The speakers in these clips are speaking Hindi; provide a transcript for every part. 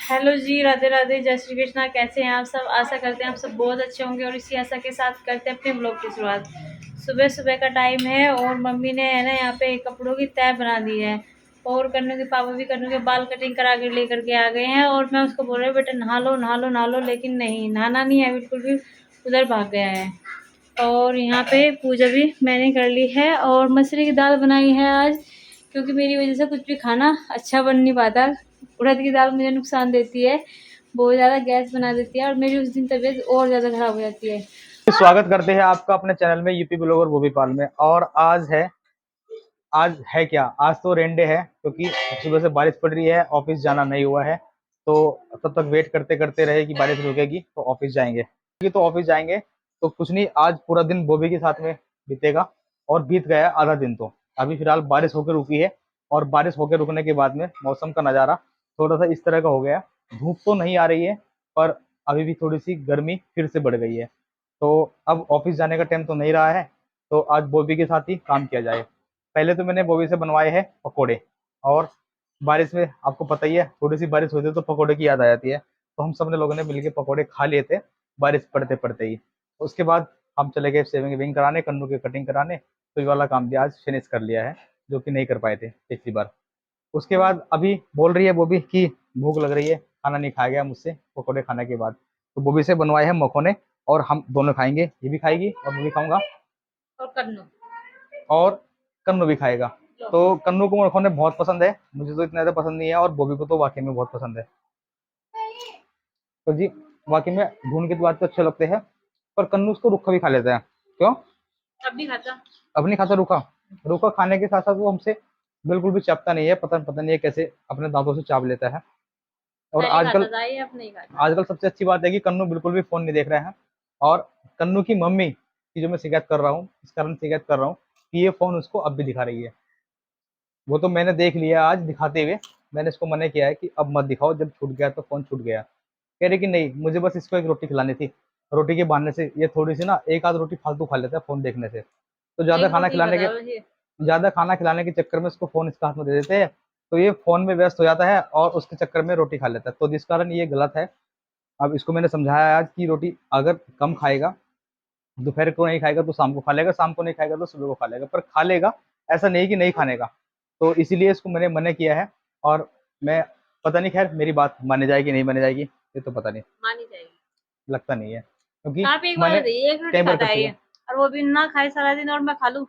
हेलो जी, राधे राधे, जय श्री कृष्णा। कैसे हैं आप सब? आशा करते हैं आप सब बहुत अच्छे होंगे और इसी आशा के साथ करते हैं अपने ब्लॉग की शुरुआत। सुबह सुबह का टाइम है और मम्मी ने है ना यहाँ पे कपड़ों की तह बना दी है और कन्नू के पापा भी कन्नू के बाल कटिंग करा के लेकर के आ गए हैं और मैं उसको बोल रही हूँ बेटा नहा लो नहा लो नहा लो, लेकिन नहीं, नहाना नहीं है बिल्कुल भी, उधर भाग गया है। और यहाँ पे पूजा भी मैंने कर ली है और मसूरी की दाल बनाई है आज, क्योंकि मेरी वजह से कुछ भी खाना अच्छा बन नहीं पाता। उड़द की दाल मुझे नुकसान देती है, बहुत ज़्यादा गैस बना देती है और मेरी उस दिन तबीयत और ज़्यादा खराब हो जाती है। स्वागत करते हैं आपका अपने चैनल में यूपी ब्लॉगर भोपाल में। और आज है क्या, आज तो रेन डे है क्योंकि सुबह से बारिश पड़ रही है, ऑफिस जाना नहीं हुआ है। तो तब तक वेट करते करते रहे कि बारिश रुकेगी तो ऑफिस जाएंगे। तो ऑफिस जाएंगे तो कुछ नहीं, आज पूरा दिन बॉबी के साथ में बीतेगा और बीत गया आधा दिन। तो अभी फिलहाल बारिश होकर रुकी है और बारिश होकर रुकने के बाद में मौसम का नज़ारा थोड़ा सा इस तरह का हो गया। धूप तो नहीं आ रही है पर अभी भी थोड़ी सी गर्मी फिर से बढ़ गई है। तो अब ऑफिस जाने का टाइम तो नहीं रहा है, तो आज बॉबी के साथ ही काम किया जाए। पहले तो मैंने बॉबी से बनवाए हैं पकोड़े। और बारिश में आपको पता ही है, थोड़ी सी बारिश होती है तो पकोड़े की याद आ जाती है। तो हम सब ने लोगों ने मिलकर पकोड़े खा लिए थे बारिश पड़ते पड़ते ही। उसके बाद हम चले गए शेविंग वेविंग कराने, कन्नू की कटिंग कराने। तो ये वाला काम भी आज फिनिश कर लिया है, जो कि नहीं कर पाए थे पिछली बार। उसके बाद अभी बोल रही है बॉबी कि भूख लग रही है, खाना नहीं खाया गया मुझसे पकोड़े खाने के बाद। तो बॉबी से बनवाए हैं मखोने और हम दोनों खाएंगे, ये भी खाएगी और मैं भी खाऊंगा और कन्नू और कन्नू भी खाएगा। तो कन्नू को मखोने बहुत पसंद है, मुझे तो इतना ज़्यादा पसंद नहीं है और बॉबी को तो वाकई में बहुत पसंद है। तो जी, वाकई में भून के बाद तो अच्छे लगते हैं, पर कन्नू उसको रूखा भी खा लेता है। क्यों? अब नहीं खाता। अब नहीं खाता रूखा। रूखा खाने के साथ साथ वो हमसे बिल्कुल भी चापता नहीं है, पता नहीं है कैसे अपने दांतों से चाप लेता है। और पहले खाता आजकल था ये, अब नहीं खाता। आजकल सबसे अच्छी बात है कि कन्नू बिल्कुल भी फोन नहीं देख रहे हैं। और कन्नू की मम्मी की जो मैं शिकायत कर रहा हूँ, इस कारण शिकायत कर रहा हूँ कि ये फोन उसको अब भी दिखा रही है। वो तो मैंने देख लिया आज दिखाते हुए। मैंने इसको मना किया है कि अब मत दिखाओ, जब छूट गया तो फोन छूट गया। कह रही कि नहीं, मुझे बस इसको एक रोटी खिलानी थी। रोटी के बहाने से ये थोड़ी सी ना एक आध रोटी फालतू खा लेता है फोन देखने से। तो एक रोटी बता मुझे। ज्यादा खाना खिलाने के चक्कर में इसको फोन इसका हाथ में दे देते हैं। तो ये फोन में व्यस्त हो जाता है और उसके चक्कर में रोटी खा लेता है, तो जिस कारण ये गलत है। अब इसको मैंने समझाया आज कि रोटी अगर कम खाएगा, दोपहर को नहीं खाएगा तो शाम को खा लेगा, शाम को नहीं खाएगा तो सुबह को खा लेगा, पर खा लेगा। ऐसा नहीं कि नहीं खाने का। तो इसीलिए इसको मैंने मना किया है। और मैं, पता नहीं, खैर मेरी बात मानी जाएगी नहीं मानी जाएगी ये तो पता नहीं, मानी जाएगी। लगता नहीं है क्योंकि आप एक बार मैंने बताइए, एक रोटी कई बार खाता कर है चुका। ये और वो भी ना खाए सारा दिन और मैं खा लूं,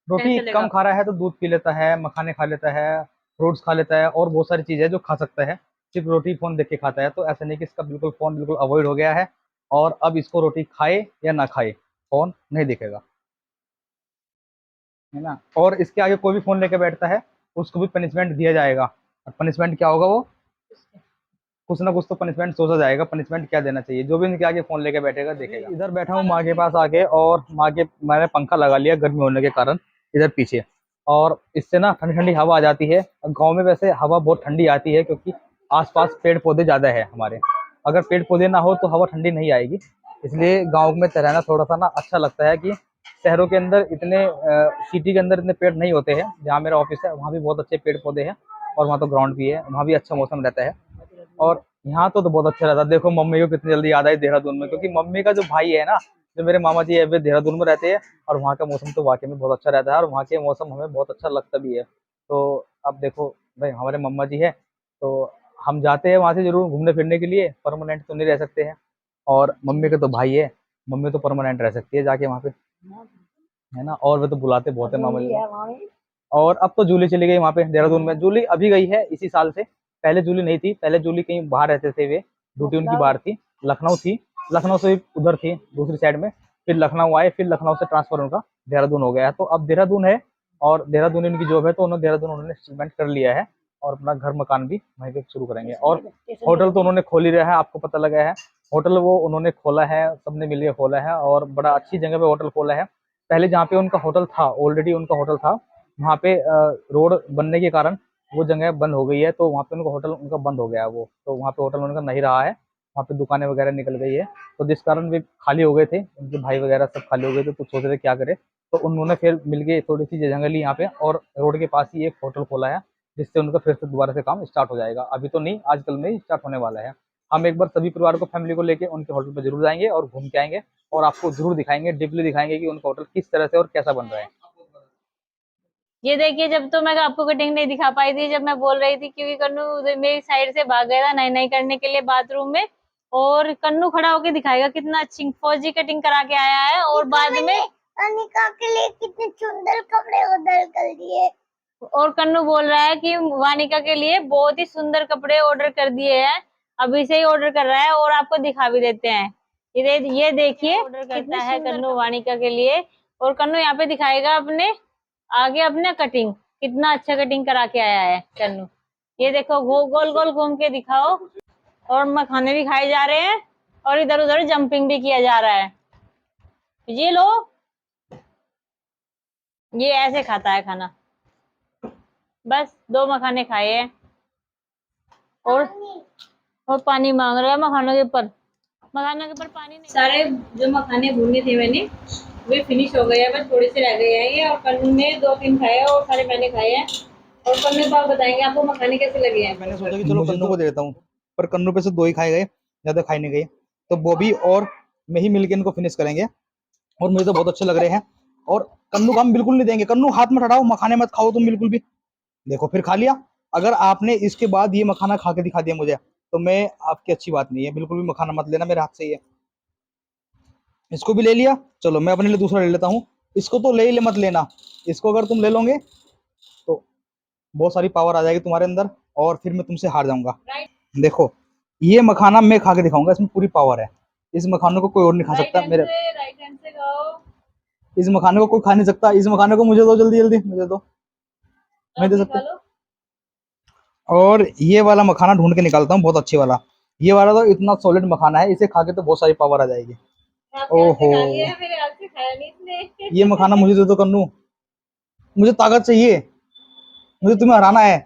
कैसे रोटी कम चलेगा? खा रहा है तो दूध पी लेता है, मखाने खा लेता है, फ्रूट्स खा लेता है और बहुत सारी चीज़ें जो खा सकता है। सिर्फ रोटी फ़ोन देख के खाता है, तो ऐसा नहीं कि इसका बिल्कुल फ़ोन बिल्कुल अवॉइड हो गया है। और अब इसको रोटी खाए या ना खाए, फ़ोन नहीं देखेगा, है ना। और इसके आगे कोई भी फ़ोन लेके बैठता है, उसको भी पनिशमेंट दिया जाएगा। और पनिशमेंट क्या होगा, वो कुछ ना कुछ तो पनिशमेंट सोचा जाएगा। पनिशमेंट क्या देना चाहिए, जो भी इनके आगे फ़ोन लेके बैठेगा देखेगा। इधर बैठा हूँ माँ के पास आके, और माँ के मैंने पंखा लगा लिया गर्मी होने के कारण इधर पीछे। और इससे ना ठंडी ठंडी हवा आ जाती है। गाँव में वैसे हवा बहुत ठंडी आती है क्योंकि आसपास पेड़ पौधे ज़्यादा है हमारे। अगर पेड़ पौधे ना हो तो हवा ठंडी नहीं आएगी। इसलिए गाँव में रहना थोड़ा सा ना अच्छा लगता है कि शहरों के अंदर इतने सिटी के अंदर इतने पेड़ नहीं होते हैं। जहाँ मेरा ऑफिस है वहाँ भी बहुत अच्छे पेड़ पौधे हैं और वहाँ तो ग्राउंड भी है, वहाँ भी अच्छा मौसम रहता है। और यहाँ तो बहुत अच्छा रहता है। देखो मम्मी को कितनी जल्दी याद आई देहरादून में, क्योंकि मम्मी का जो भाई है ना, जो मेरे मामा जी है, वे देहरादून में रहते हैं। और वहाँ का मौसम तो वाकई में बहुत अच्छा रहता है और वहाँ के मौसम हमें बहुत अच्छा लगता भी है। तो अब देखो भाई, हमारे मम्मा जी है तो हम जाते हैं वहाँ से जरूर घूमने फिरने के लिए, परमानेंट तो नहीं रह सकते हैं। और मम्मी के तो भाई है, मम्मी तो परमानेंट रह सकती है जाके वहाँ पे, है ना। और वे तो बुलाते बहुत है मामा जी को। और अब तो जूली चली गई वहाँ पे देहरादून में। जूली अभी गई है इसी साल से, पहले जूली नहीं थी। पहले जूली कहीं बाहर रहते थे, वे ड्यूटी उनकी बाहर थी, लखनऊ थी। लखनऊ से उधर थी दूसरी साइड में, फिर लखनऊ आए, फिर लखनऊ से ट्रांसफर उनका देहरादून हो गया है। तो अब देहरादून है और देहरादून उनकी जॉब है, तो उन्होंने देहरादून उन्होंने सेटलमेंट कर लिया है और अपना घर मकान भी वहीं पे शुरू करेंगे। और होटल तो उन्होंने खोल ही रहा है, आपको पता लगा है। होटल वो उन्होंने खोला है, सबने मिलकर खोला है और बड़ा अच्छी जगह पे होटल खोला है। पहले जहाँ पे उनका होटल था, ऑलरेडी उनका होटल था, वहाँ पे रोड बनने के कारण वो जगह बंद हो गई है। तो वहाँ पे उनका होटल उनका बंद हो गया है वो, तो वहाँ पे होटल उनका नहीं रहा है। वहाँ पे दुकानें वगैरह निकल गई है। तो जिस कारण वे खाली हो गए थे, उनके भाई वगैरह सब खाली हो गए थे, तो सोच रहे क्या करे। तो उन्होंने फिर मिलके थोड़ी सी जगह ली यहाँ पे और रोड के पास ही एक होटल खोला है, जिससे उनका फिर से दोबारा से काम स्टार्ट हो जाएगा। अभी तो नहीं, आजकल में ही स्टार्ट होने वाला है। हम एक बार सभी परिवार को, फैमिली को लेके उनके होटल पे जरूर जाएंगे और घूम के आएंगे, और आपको जरूर दिखाएंगे, डीपली दिखाएंगे कि उनका होटल किस तरह से और कैसा बन रहा है। ये देखिए, जब तो मैं आपको कटिंग नहीं दिखा पाई थी, जब मैं बोल रही थी, क्योंकि कन्नू उधर मेरी साइड से भाग गया था नई नई करने के लिए बाथरूम में। और कन्नू खड़ा होके दिखाएगा कितना अच्छी फौजी कटिंग करा के आया है। और बाद में अनिका के लिए कितने सुंदर कपड़े ऑर्डर कर दिए। और कन्नू बोल रहा है कि वानिका के लिए बहुत ही सुंदर कपड़े ऑर्डर कर दिए हैं, अभी से ही ऑर्डर कर रहा है, और आपको दिखा भी देते हैं। ये देखिए ऑर्डर करता है कन्नू वानिका के लिए। और कन्नू यहाँ पे दिखाएगा अपने आगे अपने कटिंग, कितना अच्छा कटिंग करा के आया है कन्नू। ये देखो, गोल गोल घूम के दिखाओ। और मखाने भी खाए जा रहे हैं, और इधर उधर जंपिंग भी किया जा रहा है। ये लो, ये ऐसे खाता है खाना। बस 2 मखाने खाए हैं, और पानी मांग रहा है मखानों के ऊपर। पानी नहीं। सारे जो मखाने भूने थे मैंने, वे फिनिश हो गए हैं, बस थोड़े से रह गए हैं। ये और कन्नू ने 2-3 खाए हैं, और सारे मैंने खाए हैं। और कन्नू बाप बताएंगे आपको मखाने कैसे लगे हैं। मैंने सोचा कि चलो कन्नू को दे देता हूँ, पर कन्नू पे से 2 ही खाए गए, ज्यादा खाए नहीं गए। तो बॉबी और मैं ही मिलके इनको फिनिश करेंगे, और मुझे तो बहुत अच्छे लग रहे हैं। और कन्नू को हम बिल्कुल नहीं देंगे। कन्नू हाथ मत हटाओ, मखाने मत खाओ तुम बिल्कुल भी। देखो फिर खा लिया। अगर आपने इसके बाद ये मखाना खा के दिखा दिया मुझे, तो मैं आपकी अच्छी बात नहीं है। बिल्कुल भी मखाना मत लेना मेरे हाथ से। ये इसको भी ले लिया, चलो मैं अपने लिए दूसरा ले लेता हूँ। इसको तो ले मत लेना। इसको अगर तुम ले लोगे तो बहुत सारी पावर आ जाएगी तुम्हारे अंदर, और फिर मैं तुमसे हार जाऊंगा। देखो ये मखाना मैं खा के दिखाऊंगा, इसमें पूरी पावर है। इस मखाने को कोई और नहीं खा सकता। मेरे राइट हैंड से खाओ। इस मखाने को कोई खा नहीं सकता। इस मखाने को मुझे दो, जल्दी जल्दी मुझे दो। मैं दे सकता। और ये वाला मखाना ढूंढ के निकालता हूँ, बहुत अच्छी वाला। ये वाला तो इतना सॉलिड मखाना है, इसे खा के तो बहुत सारी पावर आ जाएगी। ओहो, ये मखाना मुझे दे दो कन्नू, मुझे ताकत चाहिए। मुझे तुम्हें हराना है,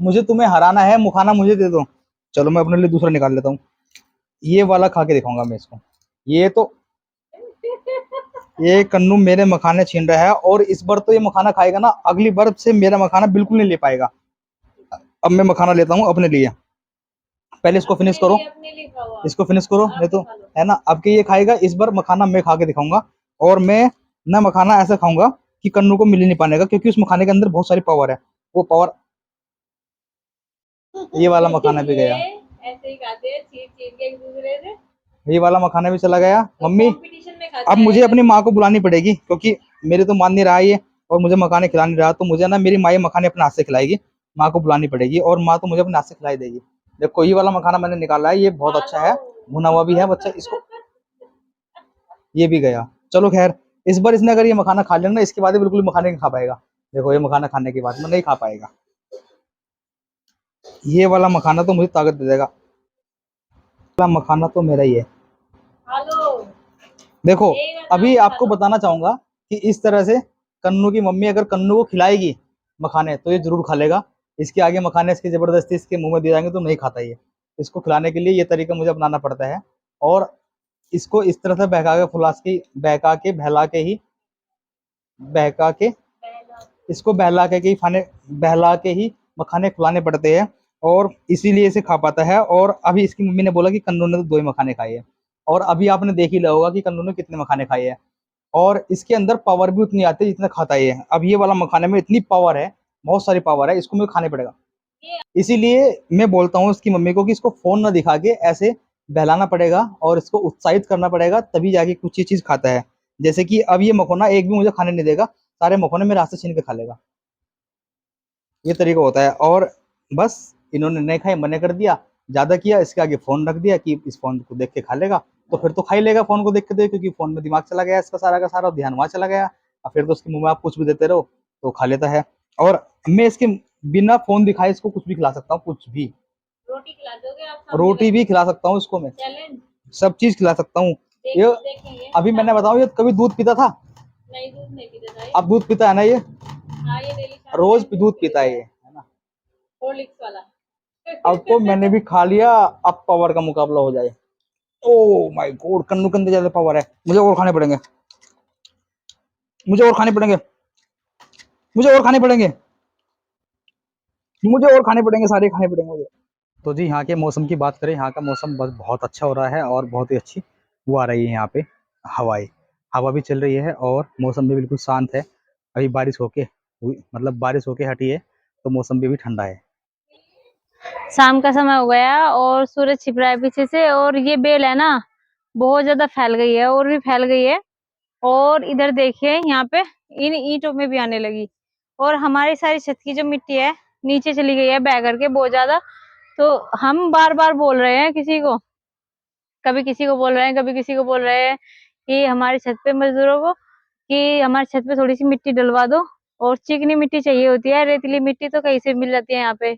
मुझे तुम्हें हराना है। मखाना मुझे दे दो। चलो मैं अपने लिए दूसरा निकाल लेता हूँ। ये वाला खा के दिखाऊंगा मैं इसको। ये तो ये कन्नू मेरे मखाने छीन रहा है, और इस बार तो ये मखाना खाएगा ना, अगली बार से मेरा मखाना बिल्कुल नहीं ले पाएगा। अब मैं मखाना लेता हूँ अपने लिए। पहले इसको फिनिश करो, इसको फिनिश करो, नहीं तो है ना। अब के ये खाएगा, इस बार मखाना मैं खा के दिखाऊंगा। और मैं ना मखाना ऐसा खाऊंगा कि कन्नू को मिल ही नहीं पाएगा, क्योंकि उस मखाने के अंदर बहुत सारी पावर है। वो पावर, ये वाला मखाना भी गया, ऐसे ही खाते हैं, चीर चीर के एक दूसरे से। ये वाला मखाना भी चला गया। तो मम्मी कंपटीशन में खाते अब मुझे अपनी माँ को बुलानी पड़ेगी, क्योंकि मेरे तो मान नहीं रहा ये, और मुझे मखाने खिला नहीं रहा। तो मुझे ना मेरी माँ ये मखाने अपने हाथ से खिलाएगी। माँ को बुलानी पड़ेगी, और माँ तो मुझे अपने हाथ से खिलाई देगी। देखो ये वाला मखाना मैंने निकाला है, ये बहुत अच्छा है, भुना हुआ भी है बच्चा। इसको, ये भी गया। चलो खैर, इस बार इसने अगर ये मखाना खा लिया ना, इसके बाद ये बिल्कुल मखाने नहीं खा पाएगा। देखो ये मखाना खाने के बाद में नहीं खा पाएगा। ये वाला मखाना तो मुझे ताकत दे देगा। वाला मखाना तो मेरा ही है। देखो अभी आपको बताना चाहूंगा कि इस तरह से कन्नू की मम्मी अगर कन्नू को खिलाएगी मखाने, तो ये जरूर खा लेगा। इसके आगे मखाने इसकी जबरदस्ती इसके मुंह में दिए जाएंगे तो नहीं खाता ये। इसको खिलाने के लिए ये तरीका मुझे अपनाना पड़ता है। और इसको इस तरह से बहका के फुलास की बहका के बहला के ही बहका के इसको बहला के ही खाने बहला के ही मखाने खिलाने पड़ते हैं, और इसीलिए इसे खा पाता है। और अभी इसकी मम्मी ने बोला कि कन्नू ने तो 2 ही मखाने खाए हैं, और अभी आपने देख ही लिया होगा कि कन्नू ने कितने मखाने खाए हैं। और इसके अंदर पावर भी उतनी आती है जितना खाता ही है। अब ये वाला मखाने में इतनी पावर है, बहुत सारी पावर है, इसको मुझे खाने पड़ेगा। इसीलिए मैं बोलता हूँ इसकी मम्मी को कि इसको फोन ना दिखा के ऐसे बहलाना पड़ेगा, और इसको उत्साहित करना पड़ेगा, तभी जाके कुछ ये चीज खाता है। जैसे कि अब ये मखोना एक भी मुझे खाने नहीं देगा, सारे मखोने मेरे हाथ से छीन के खा लेगा। ये तरीका होता है। और बस इन्होंने नहीं खाए, मना कर दिया, ज्यादा किया, इसके आगे फोन रख दिया कि इस फोन को देख के खा लेगा। तो फिर तो खा ही लेगा फोन को देख के, क्योंकि फोन में दिमाग चला गया इसका सारा का सारा, ध्यान वहां चला गया। और फिर तो उसके मुंह में आप कुछ भी देते रहो तो खा लेता है। और मैं इसके बिना फोन दिखाए इसको कुछ भी खिला सकता हूँ, कुछ भी। रोटी खिला दोगे आप? रोटी भी खिला सकता हूँ इसको मैं, चैलेंज, सब चीज खिला सकता हूँ। ये अभी मैंने बताऊँ, ये कभी दूध पीता था? नहीं, दूध नहीं पीता था। अब दूध पीता है ना ये, हाँ, ये डेली रोज दूध पीता है ये, है ना। हॉर्लिक्स वाला। अब तो मैंने भी खा लिया, अब पावर का मुकाबला हो जाए। ओ माय गॉड, कन्नू के अंदर ज्यादा पावर है। मुझे और खाने पड़ेंगे, मुझे और खाने पड़ेंगे, मुझे और खाने पड़ेंगे। मुझे और खाने पड़ेंगे, सारे खाने पड़ेंगे मुझे। तो जी यहाँ के मौसम की बात करें, यहाँ का मौसम बस बहुत अच्छा हो रहा है और बहुत ही अच्छी वो आ रही है यहाँ पे हवाएं। हवा भी चल रही है और मौसम भी बिल्कुल शांत है। अभी बारिश होके मतलब बारिश होके हटी है तो मौसम भी ठंडा है। शाम का समय हो गया और सूरज छिप रहा है पीछे से, और ये बेल है ना बहुत ज्यादा फैल गई है और भी फैल गई है। और इधर देखिए यहाँ पे इन ईंटों में भी आने लगी, और हमारी सारी छत की जो मिट्टी है नीचे चली गई है बह करके बहुत ज्यादा। तो हम बार बार बोल रहे हैं किसी को, कभी किसी को बोल रहे हैं, कभी किसी को बोल रहे हैं कि हमारी छत पे मजदूरों को कि हमारी छत पे थोड़ी सी मिट्टी डलवा दो। और चिकनी मिट्टी चाहिए होती है, रेतीली मिट्टी तो कहीं से मिल जाती है यहाँ पे।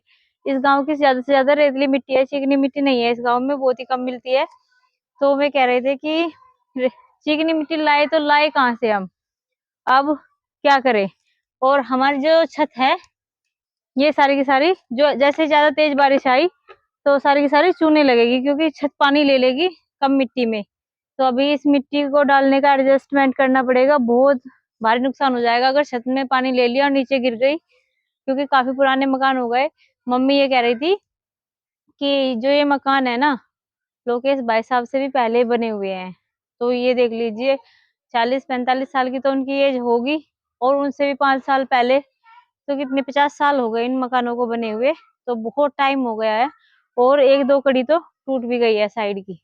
इस गांव की ज्यादा से ज्यादा रेतीली मिट्टी है, चिकनी मिट्टी नहीं है इस गांव में, बहुत ही कम मिलती है। तो वे कह रहे थे कि चिकनी मिट्टी लाए तो लाए कहाँ से हम, अब क्या करें। और हमारी जो छत है ये सारी की सारी जो जैसे ज्यादा तेज बारिश आई तो सारी की सारी चूने लगेगी, क्योंकि छत पानी ले लेगी कम मिट्टी में। तो अभी इस मिट्टी को डालने का एडजस्टमेंट करना पड़ेगा, बहुत भारी नुकसान हो जाएगा अगर छत में पानी ले लिया और नीचे गिर गई, क्योंकि काफी पुराने मकान हो गए। मम्मी ये कह रही थी कि जो ये मकान है ना लोकेश भाई साहब से भी पहले बने हुए हैं। तो ये देख लीजिए 40-45 साल की तो उनकी एज होगी, और उनसे भी 5 साल पहले, तो कितने 50 साल हो गए इन मकानों को बने हुए। तो बहुत टाइम हो गया है, और एक दो कड़ी तो टूट भी गई है साइड की।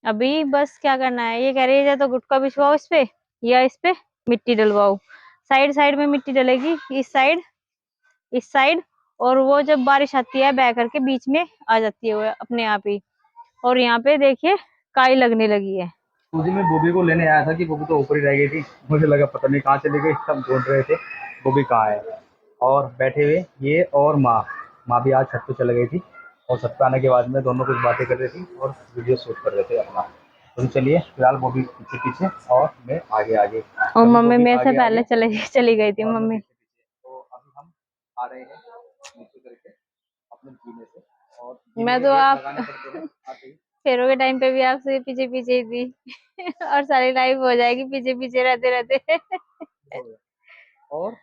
अभी बस क्या करना है, ये कह रही है या तो गुटका बिछवाओ इस पे या इस पे मिट्टी डलवाओ। साइड साइड में मिट्टी डलेगी, इस साइड, और वो जब बारिश आती है बह करके बीच में आ जाती है वो अपने आप ही। और यहाँ पे देखिए काई लगने लगी है। उस दिन मैं बोबी को लेने आया था कि बोबी तो ऊपर ही रह गई थी। मुझे लगा पता नहीं कहाँ चली गई, सब ढूंढ रहे थे बोबी कहाँ है। और बैठे हुए ये और माँ, माँ भी आज छत पे चली गई थी और छत पे आने के बाद में दोनों कुछ बातें कर रही थी और वीडियो शूट कर रहे थे अपना। तो चलिए फिलहाल बोबी पीछे पीछे और मैं आगे आगे, और अभी मम्मी बोबी मेरे से आगे पहले आगे चली गई थी और मैं मम्मी। पीछे पीछे। तो अभी हम आ रहे हैं नीचे करके अपने जीने से, और जीने मैं के तो गेट आप लगाने पड़ते हैं आते ही। फेरों के टाइम पे भी आपसे पीछे पीछे ही थी और सारी लाइफ हो जाएगी पीछे पीछे रहते रहते हो गया। और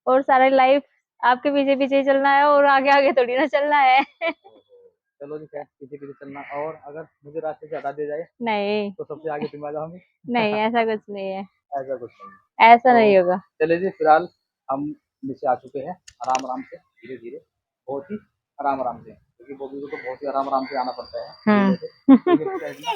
और सारी लाइफ आपके पीछे पीछे ही चलना है, और आगे आगे थोड़ी ना चलना है चलो जी, खैर पीछे पीछे चलना, और अगर मुझे रास्ते से हटा दिया जाए नहीं तो सबसे आगे तुम आ जाओ हमें। नहीं, ऐसा कुछ नहीं है, ऐसा कुछ नहीं है। ऐसा तो नहीं होगा। चलिए जी, फिलहाल हम नीचे आ चुके हैं आराम आराम से, धीरे धीरे, बहुत ही आराम आराम से, क्योंकि बोबी को तो बहुत ही आराम आराम से आना पड़ता है धीरे से, क्योंकि इसका इतना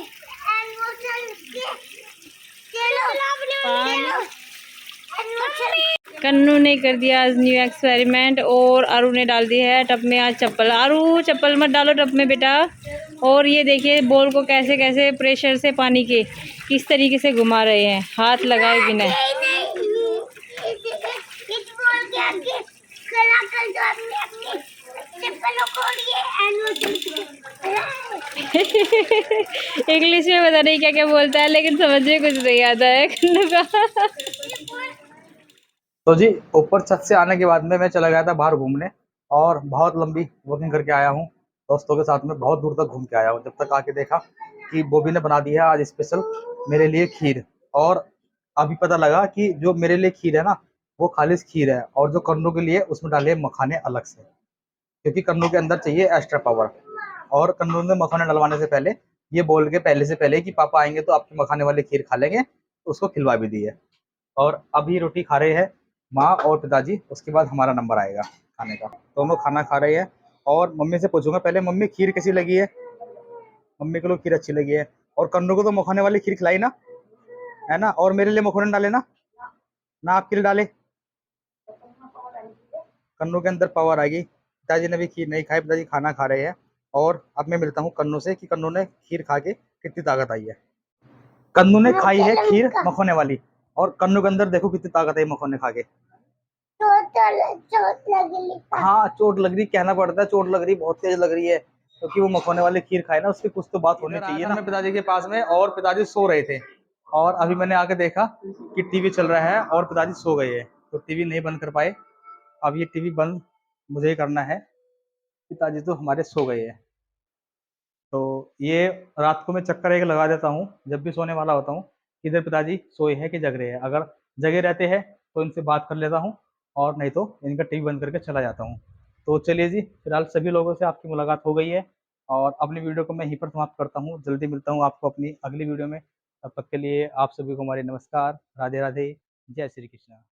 कन्नू ने कर दिया आज न्यू एक्सपेरिमेंट, और आरू ने डाल दी है टब में आज चप्पल। आरू चप्पल मत डालो टब में बेटा। और ये देखिए बॉल को कैसे कैसे प्रेशर से पानी के किस तरीके से घुमा रहे हैं हाथ लगाए बिना। इंग्लिश में पता नहीं क्या क्या बोलता है, लेकिन समझ में कुछ नहीं आता है कन्नू का तो जी ऊपर छत से आने के बाद में मैं चला गया था बाहर घूमने, और बहुत लंबी वॉकिंग करके आया हूँ दोस्तों के साथ में, बहुत दूर तक घूम के आया हूँ। जब तक आके देखा कि बोबी ने बना दी है आज स्पेशल मेरे लिए खीर। और अभी पता लगा कि जो मेरे लिए खीर है ना वो खालिश खीर है, और जो कन्नू के लिए उसमें डाले मखाने अलग से, क्योंकि कन्नू के अंदर चाहिए एक्स्ट्रा पावर। और कन्नू ने मखाने डलवाने से पहले ये बोल के पहले से पहले कि पापा आएंगे तो आपकी मखाने वाली खीर खा लेंगे, उसको खिलवा भी दी है। और अभी रोटी खा रहे हैं माँ और पिताजी, उसके बाद हमारा नंबर आएगा खाने का। दोनों खाना खा रहे हैं, और मम्मी से पूछूंगा पहले मम्मी खीर कैसी लगी है। मम्मी को लोग खीर अच्छी लगी है, और कन्नू को तो मखाने वाली खीर खिलाई ना, है ना, और मेरे लिए मखाने डाले ना, ना आपके लिए डाले। कन्नू के अंदर पावर आएगी। पिताजी ने भी खीर नहीं खाई, पिताजी खाना खा रहे हैं। और अब मैं मिलता हूँ कन्नू से कि कन्नू ने खीर खा के कितनी ताकत आई है। कन्नू ने खाई है खीर मखोने वाली, और कन्नू के अंदर देखो कितनी ताकत है मखोने खा के। चोट लगी। हाँ चोट लग रही, कहना पड़ता है चोट लग रही, बहुत तेज लग रही है, क्योंकि वो मखोने वाली खीर खाए ना, उसकी कुछ तो बात होनी चाहिए ना। मैं पिताजी के पास में, और पिताजी सो रहे थे, और अभी मैंने आके देखा कि टीवी चल रहा है और पिताजी सो गए हैं, तो टीवी नहीं बंद कर पाए। अब ये टीवी बंद मुझे ही करना है, पिताजी तो हमारे सो गए हैं। तो ये रात को मैं चक्कर एक लगा देता हूँ जब भी सोने वाला होता हूँ, इधर पिताजी सोए हैं कि जग रहे हैं। अगर जगे रहते हैं तो इनसे बात कर लेता हूँ, और नहीं तो इनका टीवी बंद करके चला जाता हूँ। तो चलिए जी, फिलहाल सभी लोगों से आपकी मुलाकात हो गई है और अपनी वीडियो को मैं यहीं पर समाप्त करता हूँ। जल्दी मिलता हूँ आपको अपनी अगली वीडियो में। तब तक के लिए आप सभी को हमारे नमस्कार, राधे राधे, जय श्री कृष्णा।